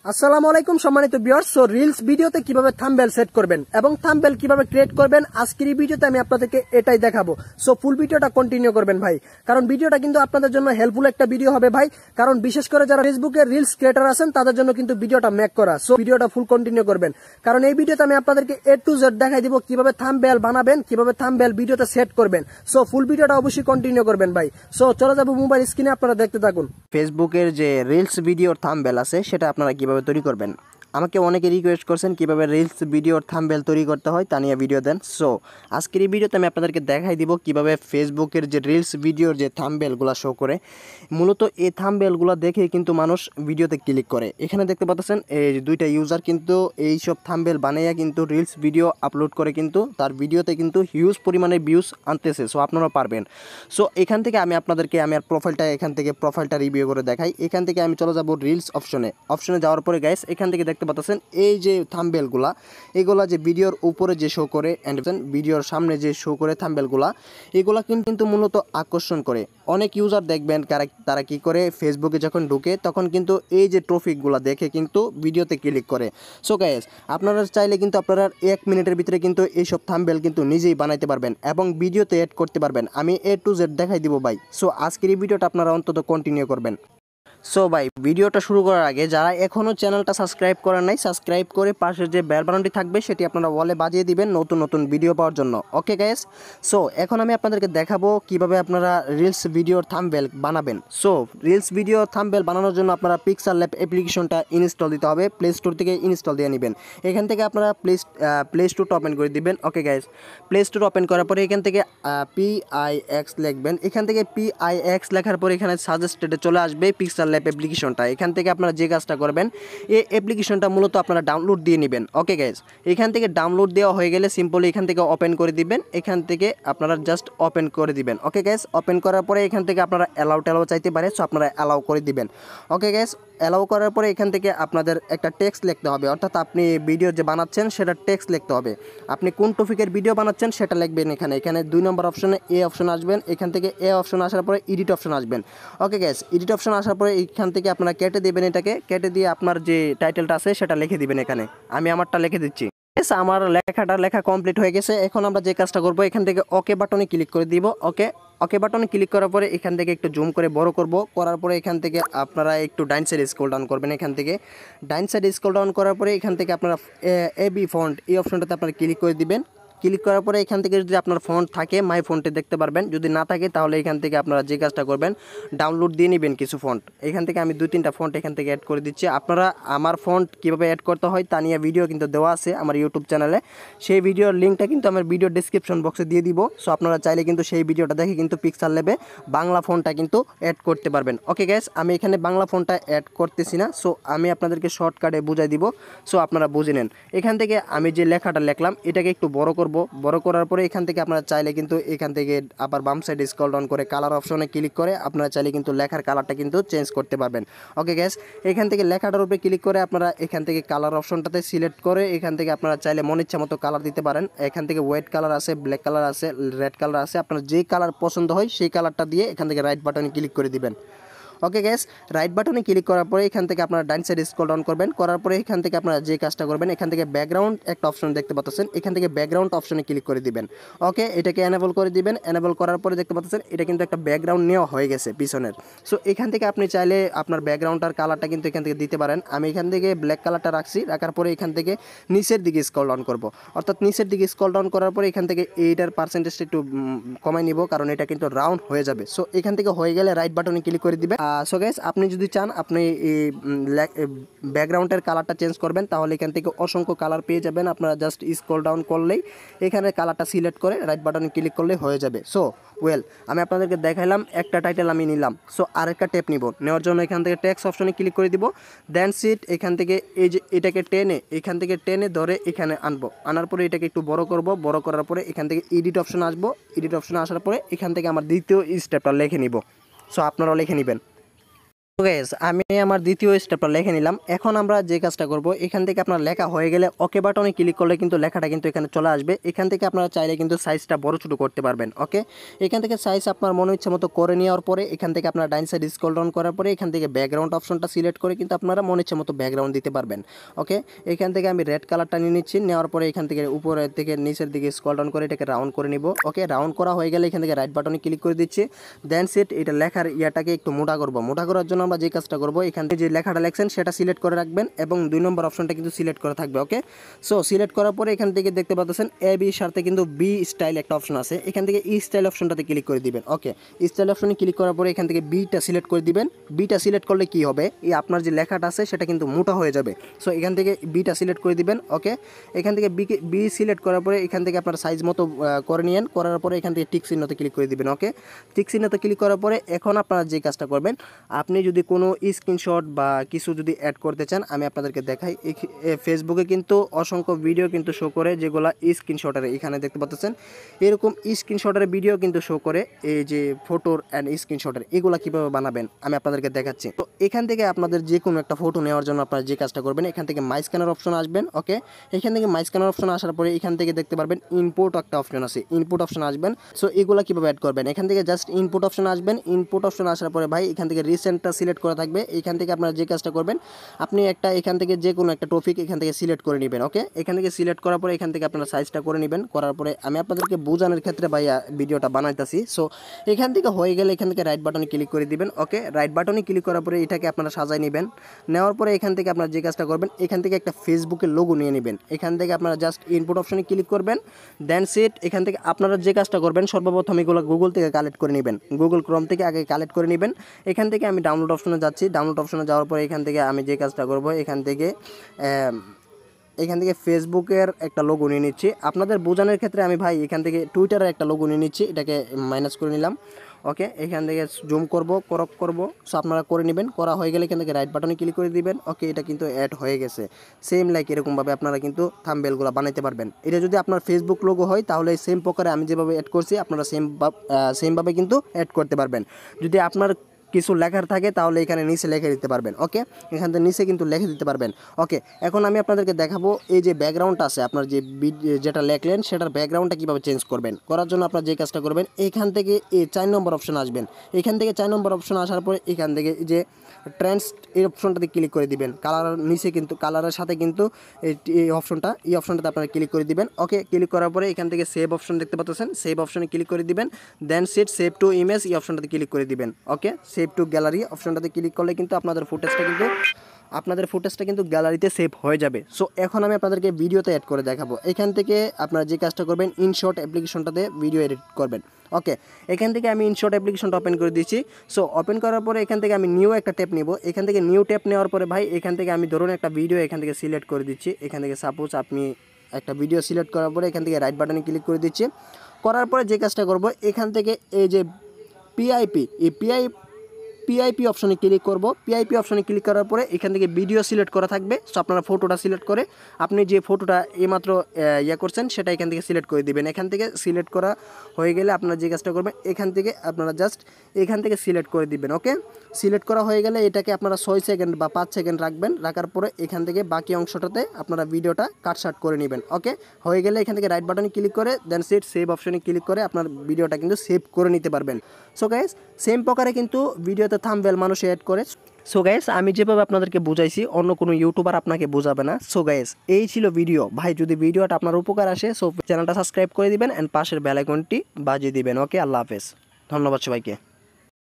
আসসালামু আলাইকুম সম্মানিত ভিউয়ার্স। সো রিলস ভিডিওতে কিভাবে থাম্বনেল সেট করবেন এবং থাম্বনেল কিভাবে ক্রিয়েট করবেন আজকের এই ভিডিওতে আমি আপনাদেরকে এটাই দেখাবো। সো ফুল ভিডিওটা কন্টিনিউ করবেন ভাই, কারণ ভিডিওটা কিন্তু আপনাদের জন্য হেল্পফুল একটা ভিডিও হবে ভাই। কারণ বিশেষ করে যারা ফেসবুকে রিলস ক্রিয়েটর আছেন তাদের জন্য কিন্তু ভিডিওটা মেক করা। সো ভিডিওটা ফুল কন্টিনিউ করবেন, কারণ এই ভিডিওতে আমি আপনাদেরকে A to Z দেখাই দিব কিভাবে থাম্বনেল বানাবেন, কিভাবে থাম্বনেল ভিডিওতে সেট করবেন। সো ফুল ভিডিওটা অবশ্যই কন্টিনিউ করবেন ভাই। সো চলে যাবো মোবাইল স্ক্রিনে, আপনারা দেখতে থাকুন। ফেসবুকের যে রিলস ভিডিওর থাম্বনেল আছে সেটা আপনারা কিভাবে তৈরি করবেন। আমাকে অনেকে রিকোয়েস্ট করছেন কিভাবে রিলস ভিডিওর থাম্বনেল তৈরি করতে হয় তা নিয়ে ভিডিও দেন। সো আজকের এই ভিডিওতে আমি আপনাদেরকে দেখাই দিব কিভাবে ফেসবুকের যে রিলস ভিডিওর যে থাম্বনেলগুলো শো করে। মূলত এই থাম্বনেলগুলো দেখে কিন্তু মানুষ ভিডিওতে ক্লিক করে। এখানে দেখতে পাচ্ছেন এই দুইটা ইউজার কিন্তু এইসব থাম্বনেল বানাইয়া কিন্তু রিলস ভিডিও আপলোড করে কিন্তু তার ভিডিওতে কিন্তু হিউজ পরিমাণে ভিউজ আনতেছে। সো আপনারা পারবেন। সো এখান থেকে আমি আপনাদেরকে আমার প্রোফাইলটা রিভিউ করে দেখাই। এখান থেকে আমি চলে যাব রিলস অপশনে যাওয়ার পরে গাইস এখান থেকে দেখতে পাচ্ছেন এই যে থাম্বনেলগুলা, এগুলা যে ভিডিওর উপরে যে শো করে এন্ড ভিডিওর সামনে যে শো করে থাম্বনেলগুলা, এগুলা কিন্তু মূলত আকর্ষণ করে। অনেক ইউজার দেখবেন তারা কি করে ফেসবুকে যখন ঢুকে তখন কিন্তু এই যে ট্রফিকগুলা দেখে কিন্তু ভিডিওতে ক্লিক করে। সো গাইস আপনারা চাইলে কিন্তু আপনারা 1 মিনিটের ভিতরে কিন্তু এইসব থাম্বনেল কিন্তু নিজেই বানাইতে পারবেন এবং ভিডিওতে এড করতে পারবেন। আমি A to Z দেখাই দিব ভাই। সো আজকের এই ভিডিওটা আপনারা অন্তত কন্টিনিউ করবেন। সো ভাই ভিডিওটা শুরু করার আগে যারা এখনও চ্যানেলটা সাবস্ক্রাইব করেন নাই, সাবস্ক্রাইব করে পাশের যে বেল বাটনটি থাকবে সেটি আপনারা ওয়ালে বাজিয়ে দিবেন নতুন ভিডিও পাওয়ার জন্য। ওকে গাইস, সো এখন আমি আপনাদেরকে দেখাবো কিভাবে আপনারা রিলস ভিডিওর থাম্বনেল বানাবেন। সো রিলস ভিডিওর থাম্বনেল বানানোর জন্য আপনারা পিক্সেলব অ্যাপ্লিকেশনটা ইনস্টল দিতে হবে। প্লে স্টোর থেকে ইনস্টল দিয়ে নেবেন। এখান থেকে আপনারা প্লে স্টোরটা ওপেন করে দিবেন। Okay guys, play store open করার পরে এখান থেকে PIX লিখবেন। এখান থেকে PIX লেখার পরে এখানে সাজেস্টেডে চলে আসবে পিক্সেলব অ্যাপ্লিকেশনটা। এখান থেকে আপনারা যে কাজটা করবেন, এই অ্যাপ্লিকেশনটা মূলত আপনারা ডাউনলোড দিয়ে নেবেন। ওকে গাইস, এখান থেকে ডাউনলোড দেওয়া হয়ে গেলে সিম্পলি এখান থেকে ওপেন করে দিবেন। এখান থেকে আপনারা জাস্ট ওপেন করে দিবেন। ওকে গাইস, ওপেন করার পরে এখান থেকে আপনারা অ্যালাউ চাইতে পারে, সো আপনারা অ্যালাউ করে দিবেন। ওকে গাইস, অ্যালাউ করার পরে এখান থেকে আপনাদের একটা টেক্সট লিখতে হবে, অর্থাৎ আপনি ভিডিও যে বানাচ্ছেন সেটা টেক্সট লিখতে হবে। আপনি কোন টপিকের ভিডিও বানাচ্ছেন সেটা লিখবেন। এখানে 2 নম্বর অপশনে অপশন আসবেন। এখান থেকে অপশন আসার পরে এডিট অপশন আসবেন। ওকে গাইস, এডিট অপশন আসার পরে এখান থেকে আপনারা কেটে দিবেন। এটাকে কেটে দিয়ে আপনার যে টাইটেলটা আছে সেটা লিখে দিবেন। এখানে আমি আমারটা লিখে দিচ্ছি। আমার লেখা কমপ্লিট হয়ে গেছে। এখন আমরা যে কাজটা করব, এখান থেকে ওকে বাটনে ক্লিক করে দিব। ওকে বাটনে ক্লিক করার পরে এখান থেকে একটু জুম করে বড় করব। করার পরে এখান থেকে আপনারা একটু ডাইন সাইডে স্ক্রল ডাউন করবেন। এখান থেকে ডাইন সাইডে স্ক্রল ডাউন করার পরে এখান থেকে আপনারা এবি ফন্ট এই অপশনটাতে আপনারা ক্লিক করে দিবেন। ক্লিক করার পরে এখান থেকে যদি আপনার ফন্ট থাকে মাই ফন্টে দেখতে পারবেন, যদি না থাকে তাহলে এখান থেকে আপনারা যে কাজটা করবেন ডাউনলোড দিয়ে নেবেন কিছু ফন্ট। এখান থেকে আমি 2-3টা ফন্ট এখান থেকে অ্যাড করে দিচ্ছি। আপনারা আমার ফন্ট কীভাবে অ্যাড করতে হয় তা নিয়ে ভিডিও কিন্তু দেওয়া আছে আমার ইউটিউব চ্যানেলে। সেই ভিডিওর লিঙ্কটা কিন্তু আমার ভিডিও ডেসক্রিপশন বক্সে দিয়ে দিব। সো আপনারা চাইলে কিন্তু সেই ভিডিওটা দেখে কিন্তু পিক্সেলবে বাংলা ফন্টটা কিন্তু অ্যাড করতে পারবেন। ওকে গাইস, আমি এখানে বাংলা ফন্টটা অ্যাড করতেছি না। সো আমি আপনাদেরকে শর্টকাটে বুঝাই দিব। সো আপনারা বুঝে নেন। এখান থেকে আমি যে লেখাটা লিখলাম এটাকে একটু বড় করব। বড় করার পরে এখান থেকে আপনারা চাইলে কিন্তু এখান থেকে আবার বাম সাইডে স্ক্রল ডাউন করে কালার অপশনে ক্লিক করে আপনারা চাইলে কিন্তু লেখার কালারটা কিন্তু চেঞ্জ করতে পারবেন। ওকে গাইস, এখান থেকে লেখাটার উপরে ক্লিক করে আপনারা এখান থেকে কালার অপশনটাতে সিলেক্ট করে এখান থেকে আপনারা চাইলে মন ইচ্ছা মতো কালার দিতে পারেন। এখান থেকে হোয়াইট কালার আছে, ব্ল্যাক কালার আছে, রেড কালার আছে। আপনার যে কালার পছন্দ হয় সেই কালারটা দিয়ে এখান থেকে রাইট বাটনে ক্লিক করে দিবেন। ওকে গাইস, রাইট বাটনে ক্লিক করার পরে এখান থেকে আপনারা ডাইন সাইডে স্ক্রল ডাউন করবেন। করার পরে এখান থেকে আপনারা যে কাজটা করবেন, এখান থেকে ব্যাকগ্রাউন্ড একটা অপশন দেখতে পাচ্ছেন, এখান থেকে ব্যাকগ্রাউন্ড অপশনে ক্লিক করে দিবেন। ওকে, এটাকে এনেবল করে দিবেন। এনেবল করার পরে দেখতে পাচ্ছেন এটা কিন্তু একটা ব্যাকগ্রাউন্ড নেওয়া হয়ে গেছে পিছনের। সো এখান থেকে আপনি চাইলে আপনার ব্যাকগ্রাউন্ডটার কালারটা কিন্তু এখান থেকে দিতে পারেন। আমি এখান থেকে ব্ল্যাক কালারটা রাখছি। রাখার পরে এখান থেকে নিচের দিকে স্ক্রল ডাউন করব, অর্থাৎ নিচের দিকে স্ক্রল ডাউন করার পরে এখান থেকে এইটার পার্সেন্টেজটা একটু কমাই নিব, কারণ এটা কিন্তু রাউন্ড হয়ে যাবে। সো এখান থেকে হয়ে গেলে রাইট বাটনে ক্লিক করে দিবেন। সো গাইস, আপনি যদি চান আপনি এই ব্যাকগ্রাউন্ডের কালারটা চেঞ্জ করবেন তাহলে এখান থেকে অসংখ্য কালার পেয়ে যাবেন। আপনারা জাস্ট স্ক্রল ডাউন করলেই এখানে কালারটা সিলেক্ট করে রাইট বাটনে ক্লিক করলেই হয়ে যাবে। সো আমি আপনাদেরকে দেখাইলাম একটা টাইটেল আমি নিলাম। সো আরেকটা টেপ নিব, নেওয়ার জন্য এখান থেকে টেক্সট অপশনে ক্লিক করে দিব। দেন সিট এখান থেকে এই যে এটাকে এখান থেকে টেনে ধরে এখানে আনবো। আনার পরে এটাকে একটু বড় করব। বড় করার পরে এখান থেকে এডিট অপশন আসবো। এডিট অপশনে আসার পরে এখান থেকে আমার দ্বিতীয় স্টেপটা লিখে নিব। সো আপনারাও লিখে নেবেন। তো গাইস আমি আমার দ্বিতীয় স্টেপটা লিখে নিলাম। এখন আমরা যে কাজটা করব, এখান থেকে আপনার লেখা হয়ে গেলে ওকে বাটনে ক্লিক করলে কিন্তু লেখাটা কিন্তু এখানে চলে আসবে। এখান থেকে আপনারা চাইলে কিন্তু সাইজটা বড় ছোট করতে পারবেন। ওকে, এখান থেকে সাইজ আপনার মনে ইচ্ছা মতো করে নেওয়ার পরে এখান থেকে আপনার ডাইন সাইড স্ক্রল ডাউন করার পরে এখান থেকে ব্যাকগ্রাউন্ড অপশনটা সিলেক্ট করে কিন্তু আপনারা মনে ইচ্ছা মতো ব্যাকগ্রাউন্ড দিতে পারবেন। ওকে, এখান থেকে আমি রেড কালারটা নিয়ে নিচ্ছি, নেওয়ার পরে এখান থেকে উপরের থেকে নিচের দিকে স্ক্রল ডাউন করে এটাকে রাউন্ড করে নিব। ওকে, রাউন্ড করা হয়ে গেলে এখান থেকে রাইট বাটনে ক্লিক করে দিচ্ছি। দেন সেট এটা লেখার ইয়াটাকে একটু মোটা করব। মোটা করার জন্য আমরা যে কাজটা করব, এখান থেকে যে লেখাটা লেখছেন সেটা সিলেক্ট করে রাখবেন এবং 2 নম্বর অপশনটা কিন্তু সিলেক্ট করা থাকবে। ওকে, সো সিলেক্ট করার পরে এখান থেকে দেখতে পাচ্ছেন এ বি সাথে কিন্তু বি স্টাইল একটা অপশন আছে, এখান থেকে ই স্টাইল অপশনটাতে ক্লিক করে দিবেন। ওকে, স্টাইল অপশনে ক্লিক করার পরে এখান থেকে বিটা সিলেক্ট করে দিবেন। বিটা সিলেক্ট করলে কি হবে, এই আপনার যে লেখাটা আছে সেটা কিন্তু মোটা হয়ে যাবে। সো এখান থেকে বিটা সিলেক্ট করে দিবেন। ওকে, এখান থেকে বি সিলেক্ট করার পরে এখান থেকে আপনার সাইজ মতো করে নিয়েন, করার পরে এখান থেকে টিক চিহ্নতে ক্লিক করে দিবেন। ওকে, টিক চিহ্নতে ক্লিক করার পরে এখন আপনারা যে কাজটা করবেন, আপনি যদি কোনো স্ক্রিনশট বা কিছু যদি অ্যাড করতে চান, আমি আপনাদেরকে দেখাই। ফেসবুকে কিন্তু অসংখ্য ভিডিও কিন্তু শো করে যেগুলো স্ক্রিনশটের, এখানে দেখতে পাচ্ছেন এরকম স্ক্রিনশটের ভিডিও কিন্তু শো করে। এই যে ফটোর অ্যান্ড স্ক্রিনশটের এগুলো কীভাবে বানাবেন আমি আপনাদেরকে দেখাচ্ছি। তো এখান থেকে আপনাদের যে কোনো একটা ফটো নেওয়ার জন্য আপনারা যে কাজটা করবেন, এখান থেকে মাই স্ক্যানার অপশন আসবেন। ওকে, এখান থেকে মাই স্ক্যানার অপশন আসার পরে এখান থেকে দেখতে পারবেন ইনপুট একটা অপশন আছে, ইনপুট অপশন আসবেন। সো এগুলো কীভাবে অ্যাড করবেন, এখান থেকে জাস্ট ইনপুট অপশন আসবেন। ইনপুট অপশন আসার পরে ভাই এখান থেকে রিসেন্টটা সিলেক্ট করা থাকবে। এখান থেকে আপনারা যে কাজটা করবেন, আপনি এখান থেকে যে কোনো একটা টপিক এখান থেকে সিলেক্ট করে নেবেন। ওকে, এখান থেকে সিলেক্ট করার পরে এখান থেকে আপনারা সাইজটা করে নেবেন। করার পরে আমি আপনাদেরকে বোঝানোর ক্ষেত্রে ভাই ভিডিওটা বানাইতেছি। সো এখান থেকে হয়ে গেলে এখান থেকে রাইট বাটনে ক্লিক করে দিবেন। ওকে, রাইট বাটনে ক্লিক করার পরে এটাকে আপনারা সাজাই নেবেন। নেওয়ার পরে এখান থেকে আপনারা যে কাজটা করবেন, এখান থেকে একটা ফেসবুকের লোগো নিয়ে নেবেন। এখান থেকে আপনারা জাস্ট ইনপুট অপশনে ক্লিক করবেন। দেন সেট এখান থেকে আপনারা যে কাজটা করবেন, সর্বপ্রথম এগুলো গুগল থেকে কালেক্ট করে নেবেন, গুগল ক্রোম থেকে আগে কালেক্ট করে নেবেন। এখান থেকে আমি ডাউনলোড অপশনে যাচ্ছি। ডাউনলোড অপশনে যাওয়ার পরে এখান থেকে আমি যে কাজটা করব, এখান থেকে ফেসবুকের একটা লোগো নিয়ে নিচ্ছি। আপনাদের বোঝানোর ক্ষেত্রে আমি ভাই এখান থেকে টুইটারের একটা লোগো নিয়ে নিচ্ছি, এটাকে মাইনাস করে নিলাম। ওকে, এখান থেকে জুম করব, ক্রপ করব। সো আপনারা করে নেবেন। করা হয়ে গেলে এখান থেকে রাইট বাটনে ক্লিক করে দিবেন। ওকে, এটা কিন্তু অ্যাড হয়ে গেছে। সেম লাইক এরকমভাবে আপনারা কিন্তু থাম্বনেলগুলো বানাইতে পারবেন। এটা যদি আপনার ফেসবুক লোগো হয় তাহলে সেম প্রকারে আমি যেভাবে অ্যাড করছি আপনারা সেমভাবে কিন্তু অ্যাড করতে পারবেন। যদি আপনার কিছু লেখার থাকে তাহলে এখানে নিচে লিখে দিতে পারবেন। ওকে, এখান থেকে নিচে কিন্তু লিখে দিতে পারবেন। ওকে, এখন আমি আপনাদেরকে দেখাবো এই যে ব্যাকগ্রাউন্ড আছে, আপনার যেটা লেখলেন সেটার ব্যাকগ্রাউন্ডটা কীভাবে চেঞ্জ করবেন। করার জন্য আপনার যে কাজটা করবেন, এখান থেকে এই 4 নম্বর অপশন আসবেন। এখান থেকে 4 নম্বর অপশন আসার পরে এখান থেকে যে ট্রেন্ডস এই অপশনটাতে ক্লিক করে দিবেন। কালারের নিচে কিন্তু কালারের সাথে কিন্তু এই অপশনটাতে আপনারা ক্লিক করে দিবেন। ওকে, ক্লিক করার পরে এখান থেকে সেভ অপশন দেখতে পাচ্ছেন, সেভ অপশনে ক্লিক করে দিবেন। দেন সেভ টু ইমেজ এই অপশনটাতে ক্লিক করে দিবেন। ওকে, সেভ টু গ্যালারি অপশনটাতে ক্লিক করলে কিন্তু আপনাদের ফুটেজটা কিন্তু গ্যালারিতে সেভ হয়ে যাবে। সো এখন আমি আপনাদেরকে ভিডিওতে অ্যাড করে দেখাবো। এখান থেকে আপনারা যে কাজটা করবেন, ইনশর্ট অ্যাপ্লিকেশনটাতে ভিডিও এডিট করবেন। ওকে, এখান থেকে আমি ইনশর্ট অ্যাপ্লিকেশনটা ওপেন করে দিয়েছি। সো ওপেন করার পরে এখান থেকে আমি নিউ একটা ট্যাপ নিব। এখান থেকে নিউ ট্যাপ নেওয়ার পরে ভাই এখান থেকে আমি ধরুন একটা ভিডিও এখান থেকে সিলেক্ট করে দিচ্ছি। এখান থেকে সাপোজ আপনি একটা ভিডিও সিলেক্ট করার পরে এখান থেকে রাইট বাটনে ক্লিক করে দিচ্ছি। করার পরে যে কাজটা করব, এখান থেকে এই যে পিআইপি অপশনে ক্লিক করব। পিআইপি অপশনে ক্লিক করার পরে এখান থেকে ভিডিও সিলেক্ট করা থাকবে। সো আপনারা ফটোটা সিলেক্ট করে আপনি যে ফটোটা এইমাত্র করছেন সেটা এখান থেকে সিলেক্ট করে দিবেন। এখান থেকে সিলেক্ট করা হয়ে গেলে আপনারা যে কাজটা করবেন, এখান থেকে আপনারা জাস্ট এখান থেকে সিলেক্ট করে দিবেন। ওকে, সিলেক্ট করা হয়ে গেলে এটাকে আপনারা 6 সেকেন্ড বা 5 সেকেন্ড রাখবেন। রাখার পরে এখান থেকে বাকি অংশটাতে আপনারা ভিডিওটা কাটশাট করে নেবেন। ওকে, হয়ে গেলে এখান থেকে রাইট বাটনে ক্লিক করে দেন সেভ অপশনে ক্লিক করে আপনার ভিডিওটা কিন্তু সেভ করে নিতে পারবেন। সো গাইস, সেম প্রকারে কিন্তু ভিডিওতে থাম্বনেল মানুষ অ্যাড করে। সো গাইস, আমি যেভাবে আপনাদেরকে বুঝাইছি অন্য কোনো ইউটিউবার আপনাকে বোঝাবে না। সো গাইস, এই ছিল ভিডিও। ভাই যদি ভিডিওটা আপনার উপকার আসে সো চ্যানেলটা সাবস্ক্রাইব করে দিবেন এন্ড পাশের বেল আইকনটি বাজিয়ে দিবেন। ওকে, আল্লাহ হাফেজ, ধন্যবাদ সবাইকে।